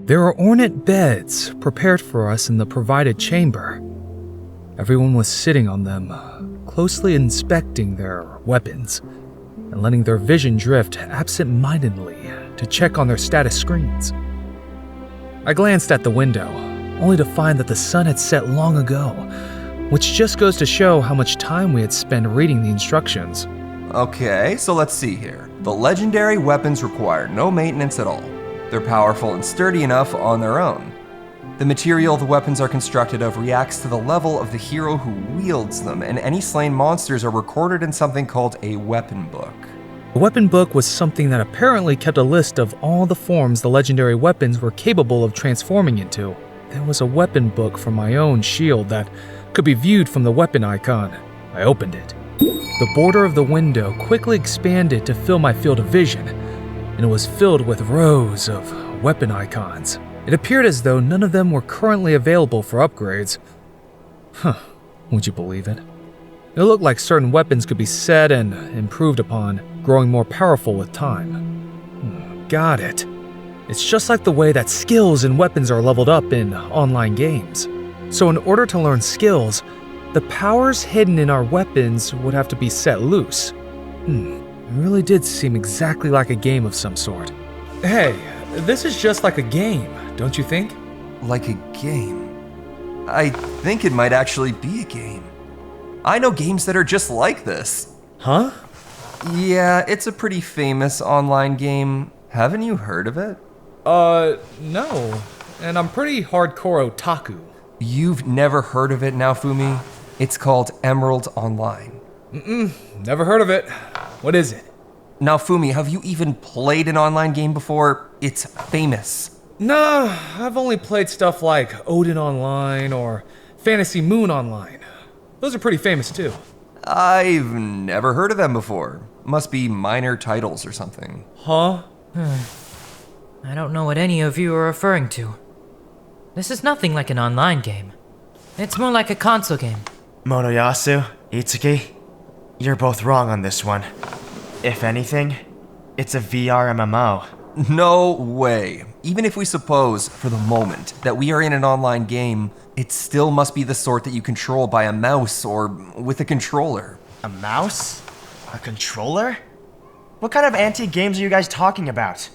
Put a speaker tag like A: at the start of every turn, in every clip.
A: There are ornate beds prepared for us in the provided chamber. Everyone was sitting on them, closely inspecting their weapons and letting their vision drift absent-mindedly to check on their status screens. I glanced at the window, only to find that the sun had set long ago, which just goes to show how much time we had spent reading the instructions.
B: Okay, so let's see here. The legendary weapons require no maintenance at all. They're powerful and sturdy enough on their own. The material the weapons are constructed of reacts to the level of the hero who wields them, and any slain monsters are recorded in something called a weapon book.
A: The weapon book was something that apparently kept a list of all the forms the legendary weapons were capable of transforming into. There was a weapon book for my own shield that could be viewed from the weapon icon. I opened it. The border of the window quickly expanded to fill my field of vision, and it was filled with rows of weapon icons. It appeared as though none of them were currently available for upgrades. Would you believe it? It looked like certain weapons could be set and improved upon, growing more powerful with time. Got it. It's just like the way that skills and weapons are leveled up in online games. So in order to learn skills, the powers hidden in our weapons would have to be set loose. It really did seem exactly like a game of some sort. Hey, this is just like a game, don't you think?
B: Like a game? I think it might actually be a game. I know games that are just like this.
A: Huh?
B: Yeah, it's a pretty famous online game. Haven't you heard of it?
A: No. And I'm pretty hardcore otaku.
B: You've never heard of it, Naofumi? It's called Emerald Online.
A: Never heard of it. What is it?
B: Naofumi, have you even played an online game before? It's famous.
A: Nah, I've only played stuff like Odin Online or Fantasy Moon Online. Those are pretty famous too.
B: I've never heard of them before. Must be minor titles or something.
A: Huh?
C: I don't know what any of you are referring to. This is nothing like an online game. It's more like a console game.
D: Motoyasu, Itsuki, you're both wrong on this one. If anything, it's a VR MMO.
B: No way. Even if we suppose, for the moment, that we are in an online game, it still must be the sort that you control by a mouse or with a controller.
D: A mouse? A controller? What kind of antique games are you guys talking about?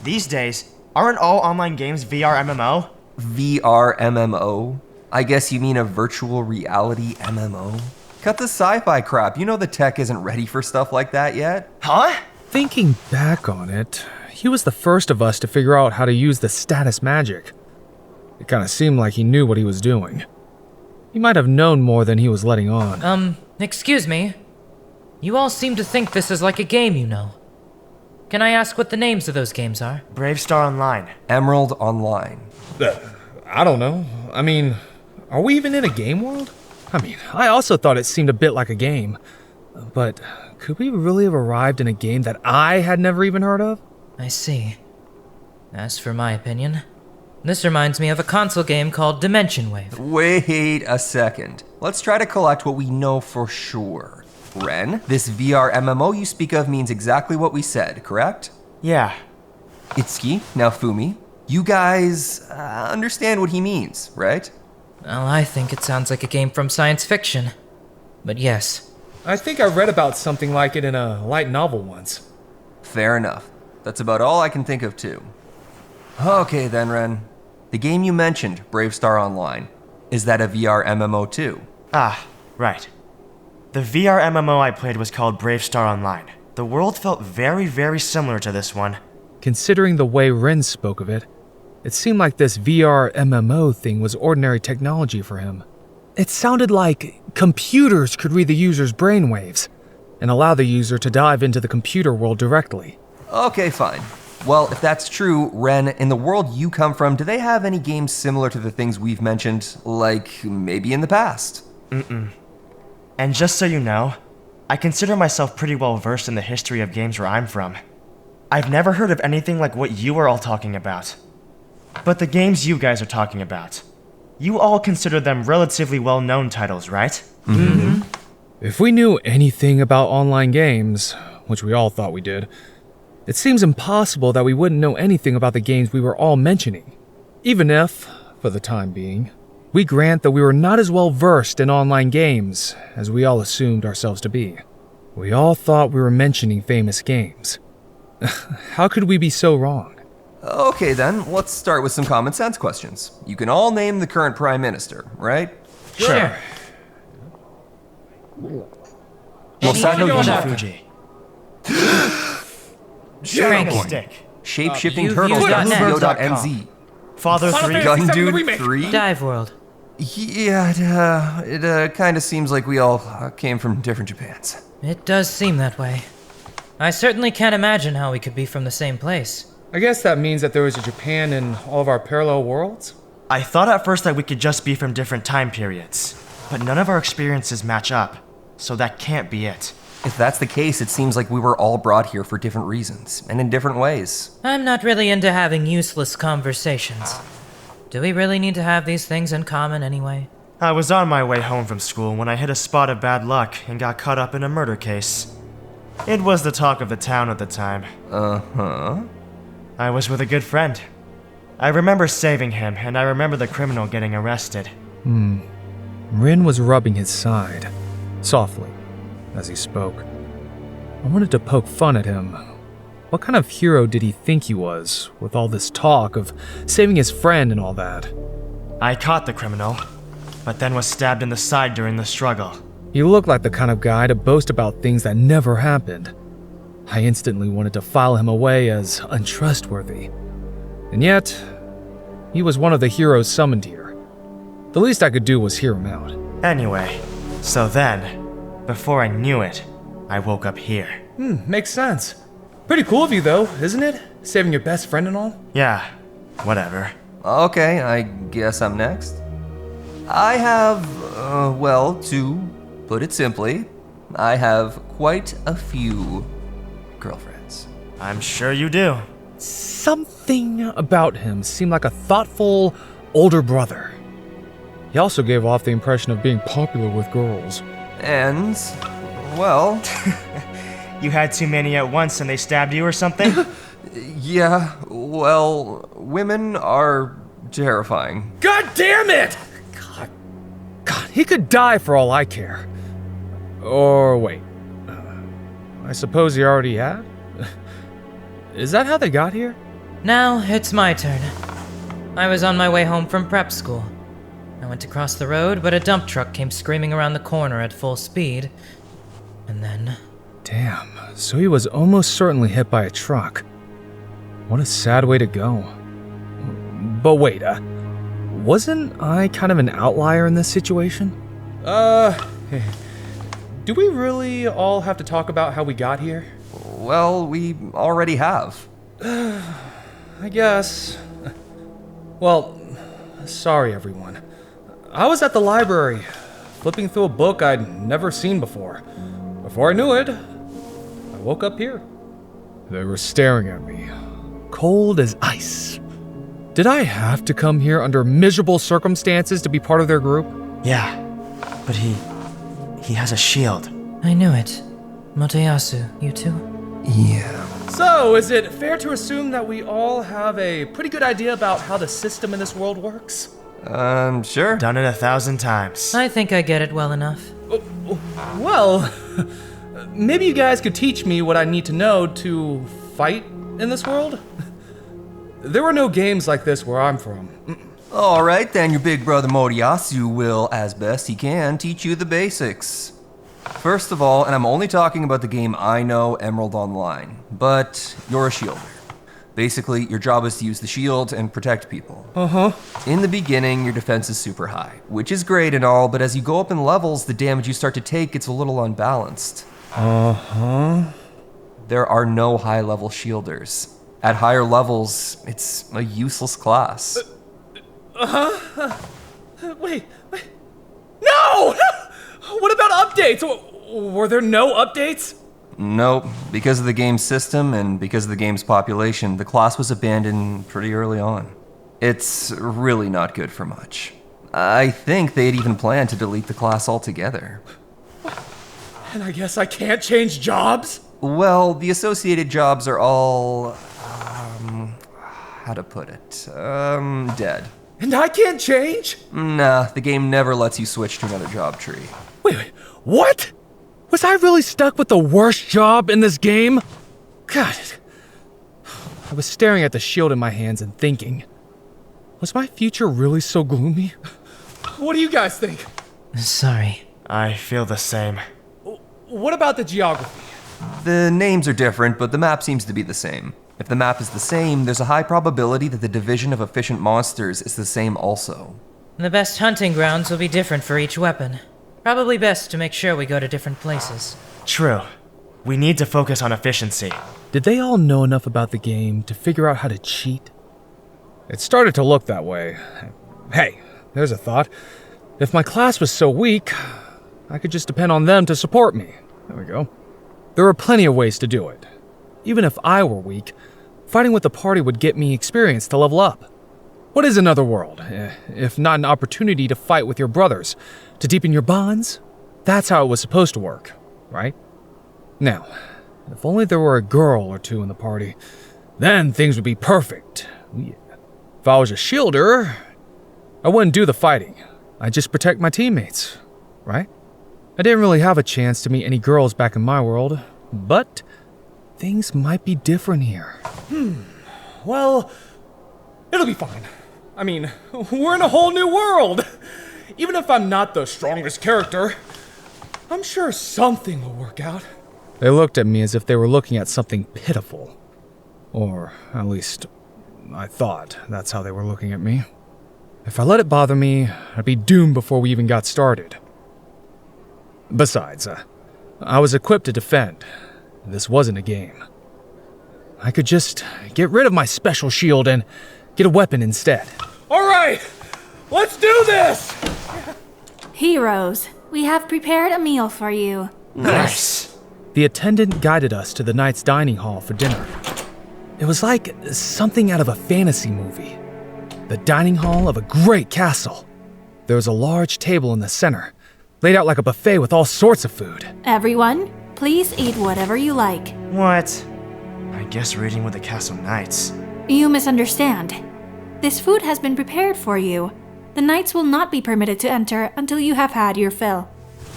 D: These days, aren't all online games VR MMO?
B: VR MMO? I guess you mean a virtual reality MMO? Cut the sci-fi crap. You know the tech isn't ready for stuff like that yet.
D: Huh?
A: Thinking back on it, he was the first of us to figure out how to use the status magic. It kind of seemed like he knew what he was doing. He might have known more than he was letting on.
C: Excuse me. You all seem to think this is like a game, you know. Can I ask what the names of those games are?
D: Brave Star Online.
B: Emerald Online.
A: I don't know. I mean, are we even in a game world? I also thought it seemed a bit like a game. But could we really have arrived in a game that I had never even heard of?
C: I see. As for my opinion, this reminds me of a console game called Dimension Wave.
B: Wait a second. Let's try to collect what we know for sure. Ren, this VR MMO you speak of means exactly what we said, correct?
D: Yeah.
B: Itsuki, Naofumi, you guys understand what he means, right?
C: Well, I think it sounds like a game from science fiction. But yes.
A: I think I read about something like it in a light novel once.
B: Fair enough. That's about all I can think of too. Okay then, Ren. The game you mentioned, Brave Star Online, is that a VR MMO too?
D: Ah, right. The VR MMO I played was called Brave Star Online. The world felt very, very similar to this one.
A: Considering the way Ren spoke of it, it seemed like this VR MMO thing was ordinary technology for him. It sounded like computers could read the user's brainwaves and allow the user to dive into the computer world directly.
B: Okay, fine. Well, if that's true, Ren, in the world you come from, do they have any games similar to the things we've mentioned, like maybe in the past?
D: And just so you know, I consider myself pretty well versed in the history of games where I'm from. I've never heard of anything like what you are all talking about. But the games you guys are talking about, you all consider them relatively well-known titles, right?
A: If we knew anything about online games, which we all thought we did, It seems impossible that we wouldn't know anything about the games we were all mentioning, even if, for the time being, we grant that we were not as well versed in online games as we all assumed ourselves to be. We all thought we were mentioning famous games. How could we be so wrong?
B: Okay then, let's start with some common sense questions. You can all name the current Prime Minister, right?
C: Sure.
D: Fuji.
C: Jerron.
D: Stick.
B: Shape-shifting
C: You've
B: turtles.
C: used .net.
B: .co.nz.
D: Father 3.
B: Gundude 3.
C: Dive World.
B: Yeah, it kind of seems like we all came from different Japans.
C: It does seem that way. I certainly can't imagine how we could be from the same place.
A: I guess that means that there was a Japan in all of our parallel worlds?
D: I thought at first that we could just be from different time periods, but none of our experiences match up, so that can't be it.
B: If that's the case, it seems like we were all brought here for different reasons, and in different ways.
C: I'm not really into having useless conversations. Do we really need to have these things in common anyway?
D: I was on my way home from school when I hit a spot of bad luck and got caught up in a murder case. It was the talk of the town at the time.
B: Uh-huh.
D: I was with a good friend. I remember saving him, and I remember the criminal getting arrested.
A: Rin was rubbing his side, softly, as he spoke. I wanted to poke fun at him. What kind of hero did he think he was, with all this talk of saving his friend and all that?
D: I caught the criminal, but then was stabbed in the side during the struggle.
A: He looked like the kind of guy to boast about things that never happened. I instantly wanted to file him away as untrustworthy. And yet, he was one of the heroes summoned here. The least I could do was hear him out.
D: Anyway, so then, before I knew it, I woke up here.
A: Makes sense. Pretty cool of you though, isn't it? Saving your best friend and all?
D: Yeah, whatever.
B: Okay, I guess I'm next. I have, to put it simply, I have quite a few girlfriends.
D: I'm sure you do.
A: Something about him seemed like a thoughtful, older brother. He also gave off the impression of being popular with girls.
B: And, well,
D: You had too many at once and they stabbed you or something?
B: yeah, well, women are terrifying.
A: God damn it! God, he could die for all I care. Or wait, I suppose he already had? Is that how they got here?
C: Now it's my turn. I was on my way home from prep school. I went to cross the road, but a dump truck came screaming around the corner at full speed. And then...
A: Damn, so he was almost certainly hit by a truck. What a sad way to go. But wait, wasn't I kind of an outlier in this situation? Do we really all have to talk about how we got here?
B: Well, we already have.
A: I guess. Well, sorry everyone. I was at the library, flipping through a book I'd never seen before. Before I knew it, I woke up here. They were staring at me, cold as ice. Did I have to come here under miserable circumstances to be part of their group?
D: Yeah, but he has a shield.
C: I knew it. Motoyasu, you too?
B: Yeah.
A: So, is it fair to assume that we all have a pretty good idea about how the system in this world works?
B: Sure.
D: Done it 1,000 times.
C: I think I get it well enough.
A: Well, maybe you guys could teach me what I need to know to fight in this world? There were no games like this where I'm from.
B: All right, then your big brother Motoyasu will, as best he can, teach you the basics. First of all, and I'm only talking about the game I know, Emerald Online, but you're a shielder. Basically, your job is to use the shield and protect people.
A: Uh-huh.
B: In the beginning, your defense is super high, which is great and all, but as you go up in levels, the damage you start to take gets a little unbalanced.
A: Uh-huh.
B: There are no high-level shielders. At higher levels, it's a useless class.
A: Wait. No! What about updates? Were there no updates?
B: Nope. Because of the game's system and because of the game's population, the class was abandoned pretty early on. It's really not good for much. I think they'd even planned to delete the class altogether.
A: And I guess I can't change jobs?
B: Well, the associated jobs are all... how to put it? Dead.
A: And I can't change?
B: Nah, the game never lets you switch to another job tree.
A: Wait, what? Was I really stuck with the worst job in this game? God. I was staring at the shield in my hands and thinking, was my future really so gloomy? What do you guys think?
C: Sorry.
D: I feel the same.
A: What about the geography?
B: The names are different, but the map seems to be the same. If the map is the same, there's a high probability that the division of efficient monsters is the same also.
C: The best hunting grounds will be different for each weapon. Probably best to make sure we go to different places.
D: True. We need to focus on efficiency.
A: Did they all know enough about the game to figure out how to cheat? It started to look that way. Hey, there's a thought. If my class was so weak, I could just depend on them to support me. There we go. There were plenty of ways to do it. Even if I were weak, fighting with the party would get me experience to level up. What is another world, if not an opportunity to fight with your brothers, to deepen your bonds? That's how it was supposed to work, right? Now, if only there were a girl or two in the party, then things would be perfect. Yeah. If I was a shielder, I wouldn't do the fighting. I'd just protect my teammates, right? I didn't really have a chance to meet any girls back in my world, but things might be different here. Well, it'll be fine. I mean, we're in a whole new world. Even if I'm not the strongest character, I'm sure something will work out. They looked at me as if they were looking at something pitiful. Or, at least, I thought that's how they were looking at me. If I let it bother me, I'd be doomed before we even got started. Besides, I was equipped to defend. This wasn't a game. I could just get rid of my special shield and get a weapon instead. All right, let's do this!
E: Heroes, we have prepared a meal for you.
D: Nice!
A: The attendant guided us to the knight's dining hall for dinner. It was like something out of a fantasy movie. The dining hall of a great castle. There was a large table in the center, laid out like a buffet with all sorts of food.
E: Everyone, please eat whatever you like.
D: What? I guess we're eating with the castle knights.
E: You misunderstand. This food has been prepared for you. The knights will not be permitted to enter until you have had your fill.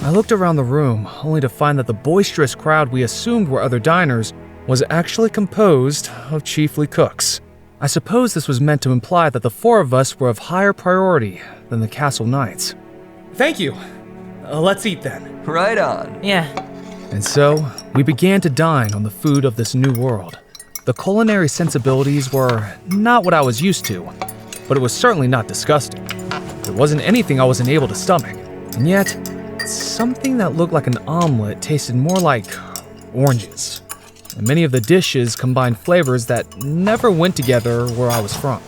A: I looked around the room, only to find that the boisterous crowd we assumed were other diners was actually composed of chiefly cooks. I suppose this was meant to imply that the four of us were of higher priority than the castle knights. Thank you. Let's eat then.
B: Right on.
C: Yeah.
A: And so, we began to dine on the food of this new world. The culinary sensibilities were not what I was used to, but it was certainly not disgusting. There wasn't anything I wasn't able to stomach. And yet, something that looked like an omelet tasted more like oranges. And many of the dishes combined flavors that never went together where I was from.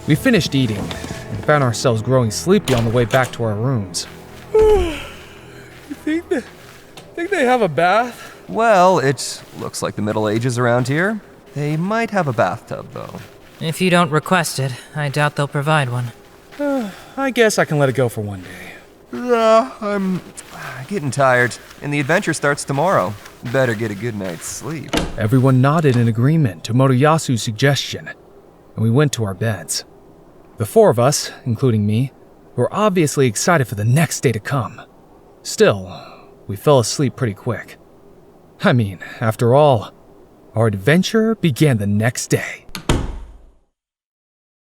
A: We finished eating and found ourselves growing sleepy on the way back to our rooms. You think they have a bath?
B: Well, it looks like the Middle Ages around here. They might have a bathtub, though.
C: If you don't request it, I doubt they'll provide one.
A: I guess I can let it go for one day.
B: I'm getting tired, and the adventure starts tomorrow. Better get a good night's sleep.
A: Everyone nodded in agreement to Motoyasu's suggestion, and we went to our beds. The four of us, including me, were obviously excited for the next day to come. Still, we fell asleep pretty quick. I mean, after all, our adventure began the next day.